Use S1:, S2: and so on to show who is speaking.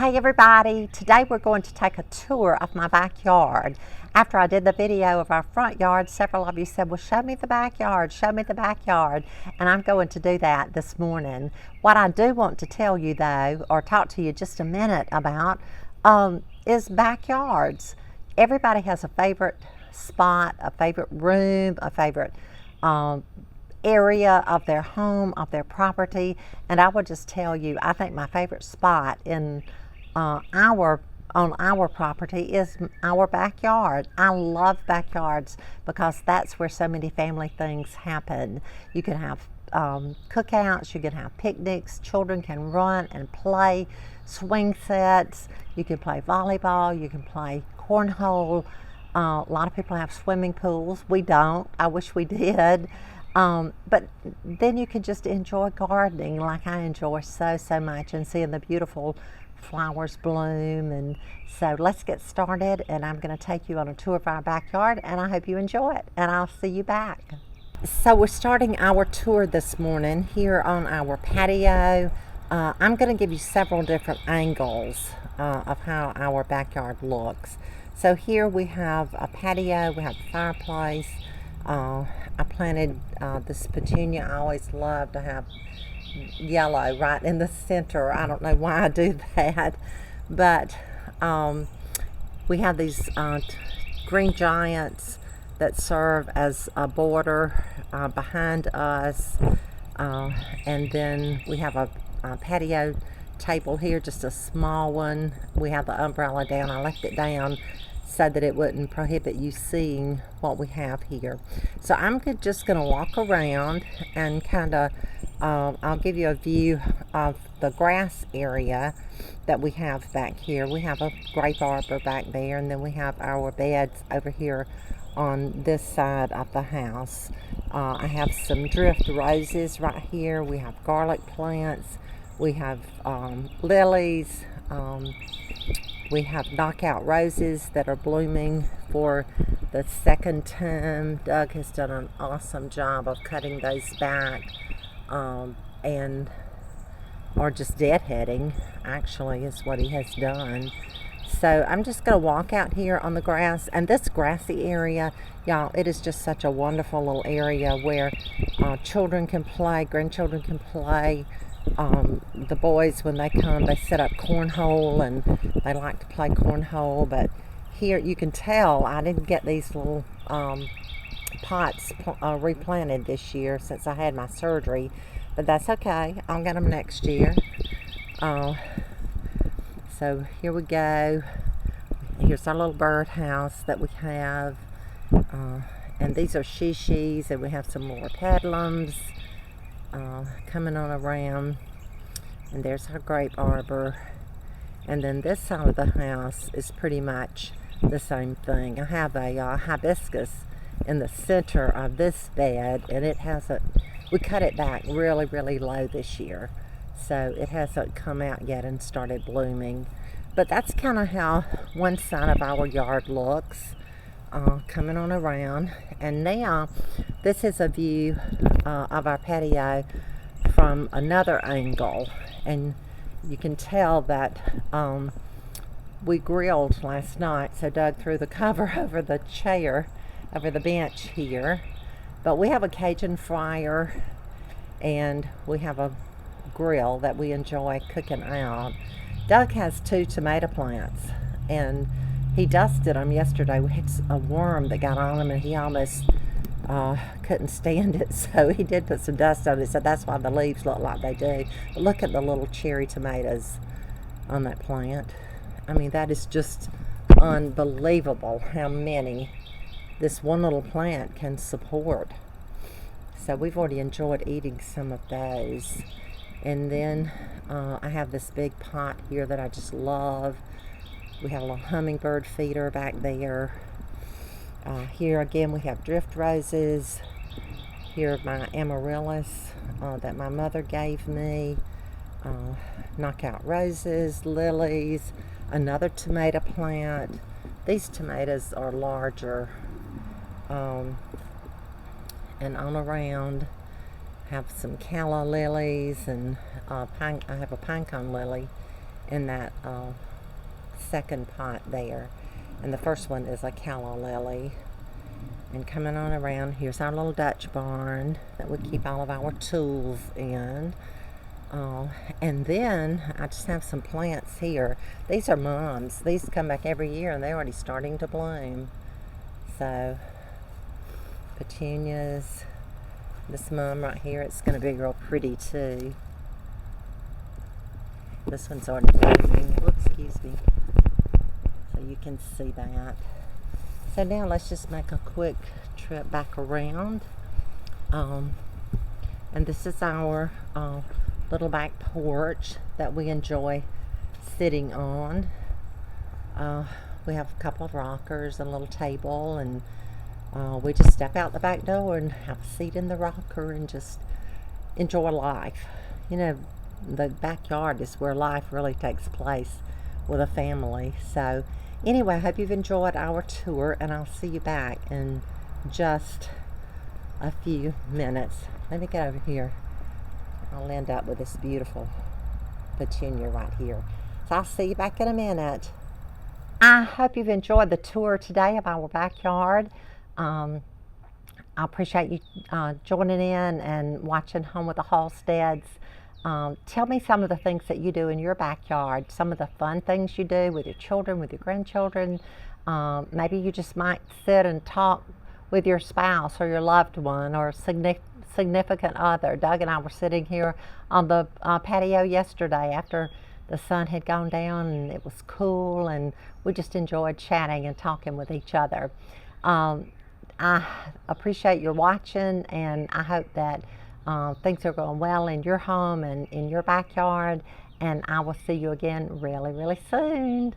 S1: Hey everybody, today we're going to take a tour of my backyard. After I did the video of our front yard, several of you said, well, show me the backyard, show me the backyard. And I'm going to do that this morning. What I do want to tell you though, or talk to you just a minute about, is backyards. Everybody has a favorite spot, a favorite room, a favorite area of their home, of their property. And I would just tell you, I think my favorite spot on our property is our backyard. I love backyards because that's where so many family things happen. You can have cookouts, you can have picnics, children can run and play, swing sets, you can play volleyball, you can play cornhole. A lot of people have swimming pools. We don't. I wish we did. But then you can just enjoy gardening like I enjoy so much, and seeing the beautiful flowers bloom. And so let's get started, and I'm going to take you on a tour of our backyard, and I hope you enjoy it, and I'll see you back. So we're starting our tour this morning here on our patio. I'm going to give you several different angles of how our backyard looks. So here we have a patio, we have a fireplace. I planted this petunia. I always love to have yellow right in the center. I don't know why I do that, but we have these green giants that serve as a border behind us, and then we have a patio table here, just a small one. We have the umbrella down. I left it down so that it wouldn't prohibit you seeing what we have here. So I'm just going to walk around and kind of I'll give you a view of the grass area that we have back here. We have a grape arbor back there, and then we have our beds over here on this side of the house. I have some drift roses right here. We have garlic plants. We have lilies. We have knockout roses that are blooming for the second time. Doug has done an awesome job of cutting those back and or just deadheading, actually, is what he has done. So I'm just going to walk out here on the grass, and this grassy area, y'all, it is just such a wonderful little area where children can play, grandchildren can play. The boys, when they come, they set up cornhole, and they like to play cornhole. But here you can tell I didn't get these little pots replanted this year since I had my surgery, but that's okay. I'll get them next year. So here we go. Here's our little birdhouse that we have, and these are shishis, and we have some more pedlums coming on around, and there's our grape arbor. And then this side of the house is pretty much the same thing. I have a hibiscus in the center of this bed, and it hasn't, we cut it back really low this year, so it hasn't come out yet and started blooming. But that's kind of how one side of our yard looks, coming on around. And now this is a view of our patio from another angle, and you can tell that we grilled last night, so Doug threw the cover over the chair, over the bench here. But we have a Cajun fryer, and we have a grill that we enjoy cooking out. Doug has 2 tomato plants, and he dusted them yesterday. We had a worm that got on them, and he almost couldn't stand it, so he did put some dust on it, so that's why the leaves look like they do. But look at the little cherry tomatoes on that plant. I mean, that is just unbelievable how many this one little plant can support. So we've already enjoyed eating some of those. And then I have this big pot here that I just love. We have a little hummingbird feeder back there. Here again we have drift roses. Here are my amaryllis that my mother gave me. Knockout roses, lilies, another tomato plant. These tomatoes are larger. And on around have some calla lilies, and I have a pinecone lily, in that second pot there. And the first one is a calla lily. And coming on around, here's our little Dutch barn that we keep all of our tools in. And then I just have some plants here. These are mums. These come back every year and they're already starting to bloom. So, petunias. This mum right here, it's going to be real pretty too. This one's already blooming. Oops, excuse me. So you can see that. So now let's just make a quick trip back around. And this is our little back porch that we enjoy sitting on. We have a couple of rockers, a little table, and we just step out the back door and have a seat in the rocker and just enjoy life. You know, the backyard is where life really takes place with a family. So anyway, I hope you've enjoyed our tour, and I'll see you back in just a few minutes. Let me get over here. I'll end up with this beautiful petunia right here. So I'll see you back in a minute. I hope you've enjoyed the tour today of our backyard. I appreciate you joining in and watching Home with the Halsteads. Tell me some of the things that you do in your backyard, some of the fun things you do with your children, with your grandchildren. Maybe you just might sit and talk with your spouse or your loved one or significant other. Doug and I were sitting here on the patio yesterday after the sun had gone down and it was cool, and we just enjoyed chatting and talking with each other. I appreciate your watching, and I hope that things are going well in your home and in your backyard, and I will see you again really, really soon.